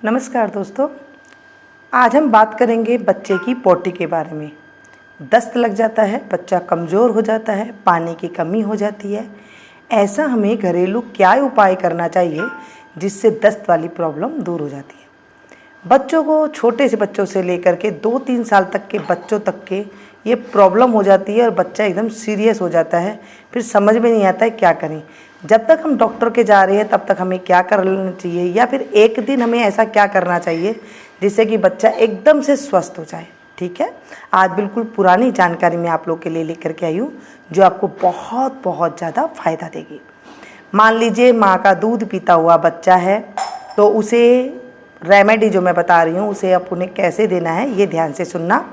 नमस्कार दोस्तों, आज हम बात करेंगे बच्चे की पोटी के बारे में। दस्त लग जाता है, बच्चा कमज़ोर हो जाता है, पानी की कमी हो जाती है। ऐसा हमें घरेलू क्या उपाय करना चाहिए जिससे दस्त वाली प्रॉब्लम दूर हो जाती है। बच्चों को, छोटे से बच्चों से लेकर के 2-3 साल तक के बच्चों तक के ये प्रॉब्लम हो जाती है और बच्चा एकदम सीरियस हो जाता है। फिर समझ में नहीं आता है क्या करें। जब तक हम डॉक्टर के जा रहे हैं तब तक हमें क्या करना चाहिए, या फिर एक दिन हमें ऐसा क्या करना चाहिए जिससे कि बच्चा एकदम से स्वस्थ हो जाए। ठीक है, आज बिल्कुल पुरानी जानकारी मैं आप लोग के लिए लेकर के आई हूँ जो आपको बहुत बहुत ज़्यादा फ़ायदा देगी। मान लीजिए माँ का दूध पीता हुआ बच्चा है, तो उसे रेमेडी जो मैं बता रही हूँ उसे आप उन्हें कैसे देना है ये ध्यान से सुनना।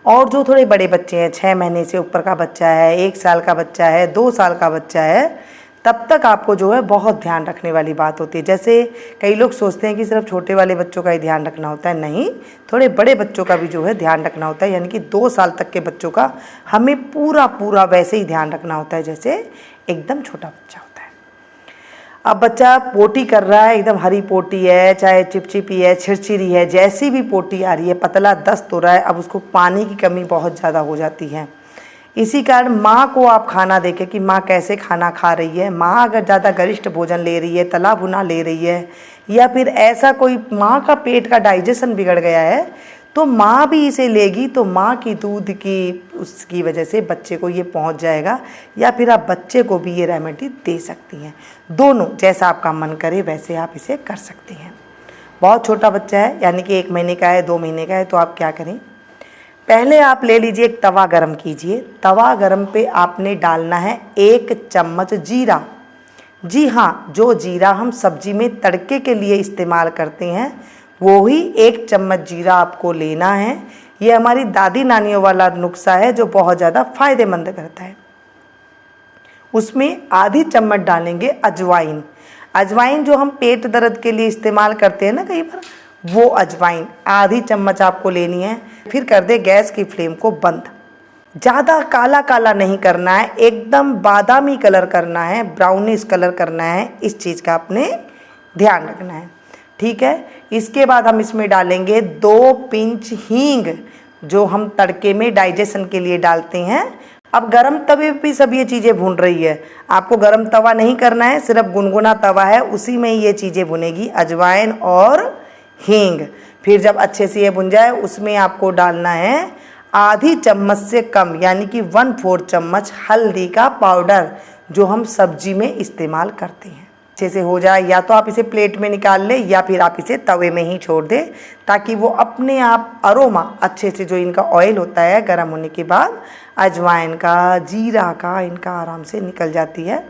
और जो थोड़े बड़े बच्चे हैं, 6 महीने से ऊपर का बच्चा है, 1 साल का बच्चा है, 2 साल का बच्चा है, तब तक आपको जो है बहुत ध्यान रखने वाली बात होती है। जैसे कई लोग सोचते हैं कि सिर्फ छोटे वाले बच्चों का ही ध्यान रखना होता है, नहीं, थोड़े बड़े बच्चों का भी जो है ध्यान रखना होता है। यानी कि 2 साल तक के बच्चों का हमें पूरा वैसे ही ध्यान रखना होता है जैसे एकदम छोटा बच्चा होता है। अब बच्चा पोटी कर रहा है, एकदम हरी पोटी है, चाहे चिपचिपी है, छिरछिरी है, जैसी भी पोटी आ रही है, पतला दस्त हो रहा है, अब उसको पानी की कमी बहुत ज़्यादा हो जाती है। इसी कारण माँ को आप खाना देखें कि माँ कैसे खाना खा रही है। माँ अगर ज़्यादा गरिष्ठ भोजन ले रही है, तला भुना ले रही है, या फिर ऐसा कोई माँ का पेट का डाइजेशन बिगड़ गया है, तो माँ भी इसे लेगी तो माँ की दूध की उसकी वजह से बच्चे को ये पहुँच जाएगा। या फिर आप बच्चे को भी ये रेमेडी दे सकती हैं। दोनों, जैसा आपका मन करे वैसे आप इसे कर सकती हैं। बहुत छोटा बच्चा है, यानी कि 1 महीने का है, 2 महीने का है, तो आप क्या करें, पहले आप ले लीजिए, एक तवा गरम कीजिए। तवा गरम पे आपने डालना है 1 चम्मच जीरा। जी हाँ, जो जीरा हम सब्जी में तड़के के लिए इस्तेमाल करते हैं वो ही 1 चम्मच जीरा आपको लेना है। ये हमारी दादी नानियों वाला नुस्खा है जो बहुत ज़्यादा फायदेमंद करता है। उसमें आधी चम्मच डालेंगे अजवाइन। अजवाइन जो हम पेट दर्द के लिए इस्तेमाल करते हैं ना कई बार, वो अजवाइन आधी चम्मच आपको लेनी है। फिर कर दे गैस की फ्लेम को बंद। ज़्यादा काला काला नहीं करना है, एकदम बादामी कलर करना है, ब्राउनिश कलर करना है। इस चीज़ का आपने ध्यान रखना है, ठीक है। इसके बाद हम इसमें डालेंगे 2 पिंच हींग, जो हम तड़के में डाइजेशन के लिए डालते हैं। अब गरम तवे पे सब ये चीज़ें भून रही है, आपको गरम तवा नहीं करना है, सिर्फ गुनगुना तवा है, उसी में ये चीज़ें भुनेगी, अजवाइन और हींग। फिर जब अच्छे से ये भुन जाए उसमें आपको डालना है आधी चम्मच से कम, यानी कि 1/4 चम्मच हल्दी का पाउडर, जो हम सब्जी में इस्तेमाल करते हैं। अच्छे से हो जाए, या तो आप इसे प्लेट में निकाल लें या फिर आप इसे तवे में ही छोड़ दें, ताकि वो अपने आप अरोमा अच्छे से, जो इनका ऑयल होता है गर्म होने के बाद अजवाइन का, जीरा का, इनका आराम से निकल जाती है।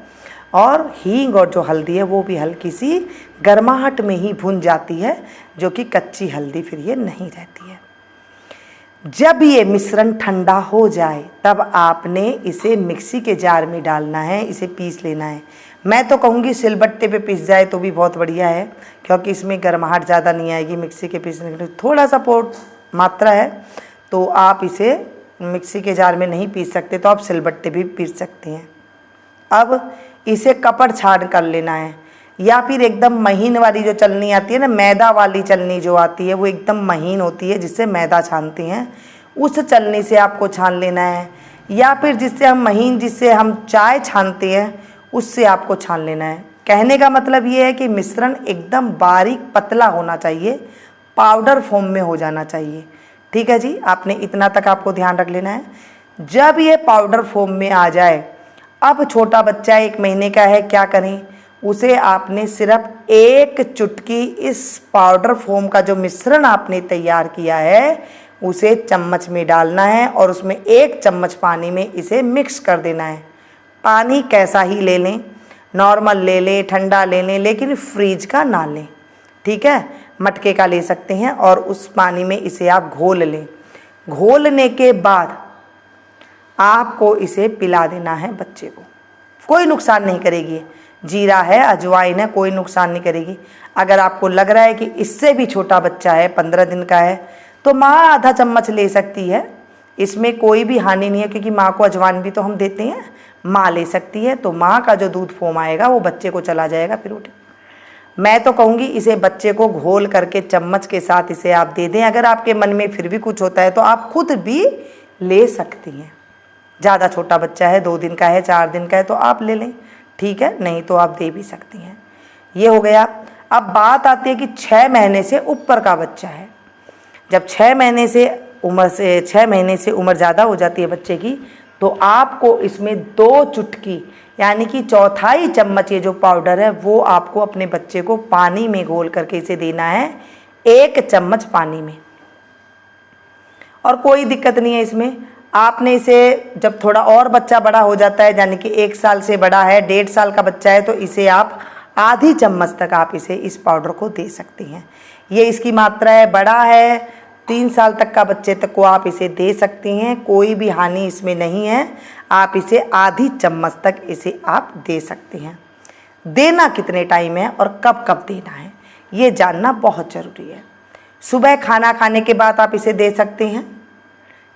और हींग और जो हल्दी है वो भी हल्की सी गर्माहट में ही भुन जाती है, जो कि कच्ची हल्दी फिर ये नहीं रहती है। जब ये मिश्रण ठंडा हो जाए तब आपने इसे मिक्सी के जार में डालना है, इसे पीस लेना है। मैं तो कहूँगी सिलबट्टे पे पीस जाए तो भी बहुत बढ़िया है, क्योंकि इसमें गर्माहट ज़्यादा नहीं आएगी। मिक्सी के पीसने के लिए थोड़ा सा मात्रा है, तो आप इसे मिक्सी के जार में नहीं पीस सकते तो आप सिलबट्टे भी पीस सकते हैं। अब इसे कपड़ छान कर लेना है, या फिर एकदम महीन वाली जो चलनी आती है ना, मैदा वाली चलनी जो आती है वो एकदम महीन होती है, जिससे मैदा छानते हैं, उस चलनी से आपको छान लेना है। या फिर जिससे हम महीन, जिससे हम चाय छानते हैं, उससे आपको छान लेना है। कहने का मतलब ये है कि मिश्रण एकदम बारीक पतला होना चाहिए, पाउडर फॉर्म में हो जाना चाहिए। ठीक है जी, आपने इतना तक आपको ध्यान रख लेना है। जब ये पाउडर फॉर्म में आ जाए, अब छोटा बच्चा 1 महीने का है, क्या करें, उसे आपने सिर्फ 1 चुटकी इस पाउडर फॉर्म का जो मिश्रण आपने तैयार किया है उसे चम्मच में डालना है और उसमें 1 चम्मच पानी में इसे मिक्स कर देना है। पानी कैसा ही ले लें, नॉर्मल ले लें, ठंडा ले लें, लेकिन फ्रीज का ना लें, ठीक है, मटके का ले सकते हैं। और उस पानी में इसे आप घोल लें। घोलने के बाद आपको इसे पिला देना है बच्चे को। कोई नुकसान नहीं करेगी, जीरा है, अजवाइन है, कोई नुकसान नहीं करेगी। अगर आपको लग रहा है कि इससे भी छोटा बच्चा है, 15 दिन का है, तो माँ आधा चम्मच ले सकती है, इसमें कोई भी हानि नहीं है, क्योंकि माँ को अजवाइन भी तो हम देते हैं। माँ ले सकती है, तो माँ का जो दूध फॉर्म आएगा वो बच्चे को चला जाएगा, फिर उठे। मैं तो कहूँगी इसे बच्चे को घोल करके चम्मच के साथ इसे आप दे दें। अगर आपके मन में फिर भी कुछ होता है तो आप खुद भी ले सकती हैं। ज़्यादा छोटा बच्चा है, 2 दिन का है, 4 दिन का है तो आप ले लें, ठीक है, नहीं तो आप दे भी सकती हैं। ये हो गया। अब बात आती है कि 6 महीने से ऊपर का बच्चा है। जब 6 महीने से उम्र ज़्यादा हो जाती है बच्चे की, तो आपको इसमें 2 चुटकी यानी कि 1/4 चम्मच ये जो पाउडर है वो आपको अपने बच्चे को पानी में घोल करके इसे देना है, 1 चम्मच पानी में। और कोई दिक्कत नहीं है इसमें। आपने इसे जब थोड़ा और बच्चा बड़ा हो जाता है, यानी कि 1 साल से बड़ा है, 1.5 साल का बच्चा है, तो इसे आप आधी चम्मच तक आप इसे इस पाउडर को दे सकती हैं। ये इसकी मात्रा है। बड़ा है 3 साल तक का बच्चे तक को आप इसे दे सकती हैं, कोई भी हानि इसमें नहीं है। आप इसे आधी चम्मच तक इसे आप दे सकती हैं। देना कितने टाइम है और कब कब देना है ये जानना बहुत ज़रूरी है। सुबह खाना खाने के बाद आप इसे दे सकते हैं,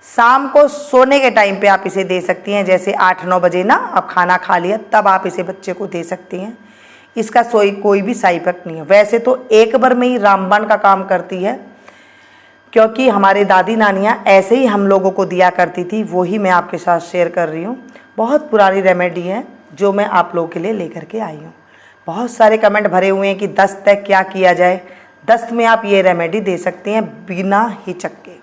शाम को सोने के टाइम पे आप इसे दे सकती हैं, जैसे 8-9 बजे ना अब खाना खा लिया तब आप इसे बच्चे को दे सकती हैं। इसका कोई भी साइड इफेक्ट नहीं है। वैसे तो एक बार में ही रामबाण का काम करती है, क्योंकि हमारे दादी नानियाँ ऐसे ही हम लोगों को दिया करती थी, वही मैं आपके साथ शेयर कर रही हूँ। बहुत पुरानी रेमेडी है जो मैं आप लोगों के लिए लेकर के आई हूँ। बहुत सारे कमेंट भरे हुए हैं कि दस्त है क्या किया जाए। दस्त में आप ये रेमेडी दे सकते हैं बिना हिचक के।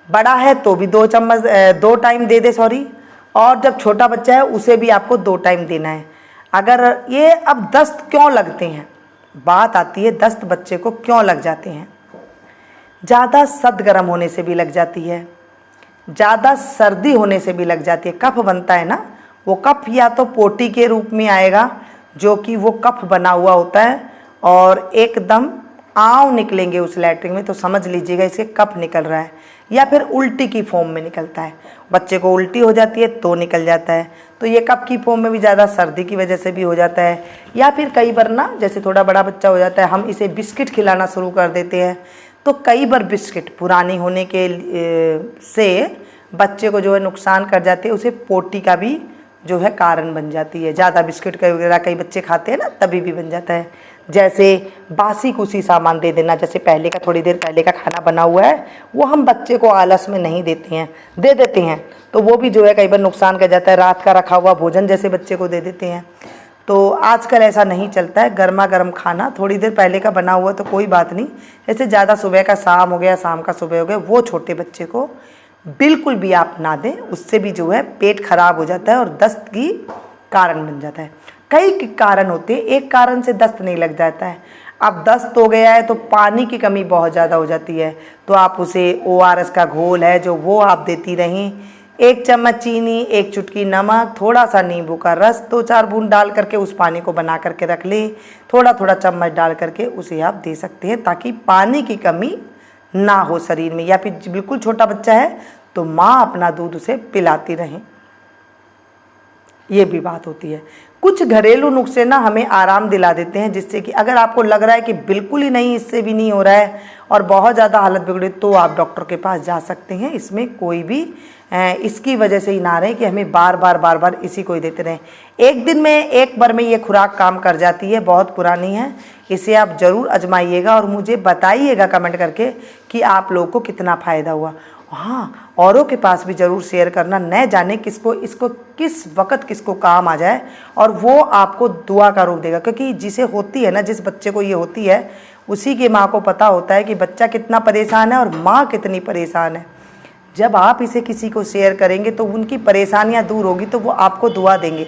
बड़ा है तो भी 2 टाइम दे दे, और जब छोटा बच्चा है उसे भी आपको 2 टाइम देना है। अगर ये अब दस्त क्यों लगते हैं, बात आती है दस्त बच्चे को क्यों लग जाते हैं। ज़्यादा सद गर्म होने से भी लग जाती है, ज़्यादा सर्दी होने से भी लग जाती है। कफ बनता है ना, वो कफ या तो पोटी के रूप में आएगा, जो कि वो कफ बना हुआ होता है, और एकदम आंव निकलेंगे उस लैट्रिन में, तो समझ लीजिएगा इसे कफ निकल रहा है। या फिर उल्टी की फॉर्म में निकलता है, बच्चे को उल्टी हो जाती है तो निकल जाता है, तो ये कफ की फॉर्म में भी ज़्यादा सर्दी की वजह से भी हो जाता है। या फिर कई बार ना, जैसे थोड़ा बड़ा बच्चा हो जाता है, हम इसे बिस्किट खिलाना शुरू कर देते हैं, तो कई बार बिस्किट पुरानी होने के से बच्चे को जो है नुकसान कर जाते हैं, उसे पोटी का भी जो है कारण बन जाती है। ज़्यादा बिस्किट वगैरह कई बच्चे खाते हैं ना, तभी भी बन जाता है। जैसे बासी कुसी सामान दे देना, जैसे पहले का, थोड़ी देर पहले का खाना बना हुआ है, वो हम बच्चे को आलस में नहीं देते हैं, दे देते हैं, तो वो भी जो है कई बार नुकसान कर जाता है। रात का रखा हुआ भोजन जैसे बच्चे को दे देते हैं, तो आजकल ऐसा नहीं चलता है। गर्मा गर्म खाना थोड़ी देर पहले का बना हुआ तो कोई बात नहीं, जैसे ज़्यादा सुबह का शाम हो गया, शाम का सुबह हो गया, वो छोटे बच्चे को बिल्कुल भी आप ना दें, उससे भी जो है पेट खराब हो जाता है और दस्त की कारण बन जाता है। कई कारण होते हैं, एक कारण से दस्त नहीं लग जाता है। अब दस्त हो गया है तो पानी की कमी बहुत ज़्यादा हो जाती है, तो आप उसे ORS का घोल है जो वो आप देती रहें, 1 चम्मच चीनी, 1 चुटकी नमक, थोड़ा सा नींबू का रस, 2-4 बूंद डाल करके उस पानी को बना करके रख लें, थोड़ा थोड़ा चम्मच डाल करके उसे आप दे सकते हैं, ताकि पानी की कमी ना हो शरीर में। या फिर बिल्कुल छोटा बच्चा है तो माँ अपना दूध उसे पिलाती रहें, ये भी बात होती है। कुछ घरेलू नुस्खे ना हमें आराम दिला देते हैं, जिससे कि अगर आपको लग रहा है कि बिल्कुल ही नहीं, इससे भी नहीं हो रहा है और बहुत ज़्यादा हालत बिगड़ी, तो आप डॉक्टर के पास जा सकते हैं। इसमें कोई भी इसकी वजह से ही ना रहे कि हमें बार बार इसी को ही देते रहें। एक दिन में, एक बार में ये खुराक काम कर जाती है, बहुत पुरानी है। इसे आप ज़रूर आजमाइएगा और मुझे बताइएगा कमेंट करके कि आप लोगों को कितना फ़ायदा हुआ। हाँ, औरों के पास भी ज़रूर शेयर करना, न जाने किसको इसको किस वक्त किसको काम आ जाए और वो आपको दुआ का रूप देगा। क्योंकि जिसे होती है ना, जिस बच्चे को ये होती है, उसी की माँ को पता होता है कि बच्चा कितना परेशान है और माँ कितनी परेशान है। जब आप इसे किसी को शेयर करेंगे तो उनकी परेशानियाँ दूर होगी, तो वो आपको दुआ देंगे।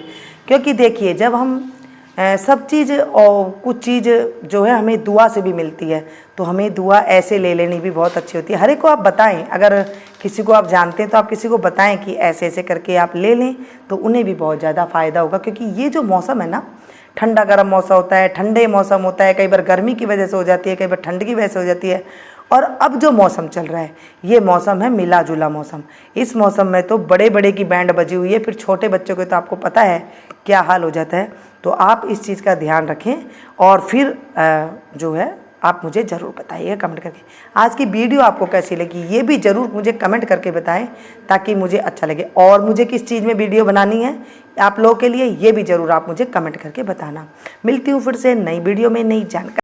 क्योंकि देखिए, जब हम सब चीज़ और कुछ चीज़ जो है हमें दुआ से भी मिलती है, तो हमें दुआ ऐसे ले लेनी भी बहुत अच्छी होती है। हर एक को आप बताएं, अगर किसी को आप जानते हैं तो आप किसी को बताएं कि ऐसे ऐसे करके आप ले लें, तो उन्हें भी बहुत ज़्यादा फ़ायदा होगा। क्योंकि ये जो मौसम है ना, ठंडा गर्म मौसम होता है, ठंडे मौसम होता है, कई बार गर्मी की वजह से हो जाती है, कई बार ठंड की वजह से हो जाती है, और अब जो मौसम चल रहा है ये मौसम है मिला जुला मौसम। इस मौसम में तो बड़े बड़े की बैंड बजी हुई है, फिर छोटे बच्चों के तो आपको पता है क्या हाल हो जाता है। तो आप इस चीज़ का ध्यान रखें और फिर जो है आप मुझे ज़रूर बताइएगा कमेंट करके। आज की वीडियो आपको कैसी लगी ये भी ज़रूर मुझे कमेंट करके बताएं, ताकि मुझे अच्छा लगे। और मुझे किस चीज़ में वीडियो बनानी है आप लोगों के लिए, ये भी ज़रूर आप मुझे कमेंट करके बताना। मिलती हूँ फिर से नई वीडियो में नई जानकारी।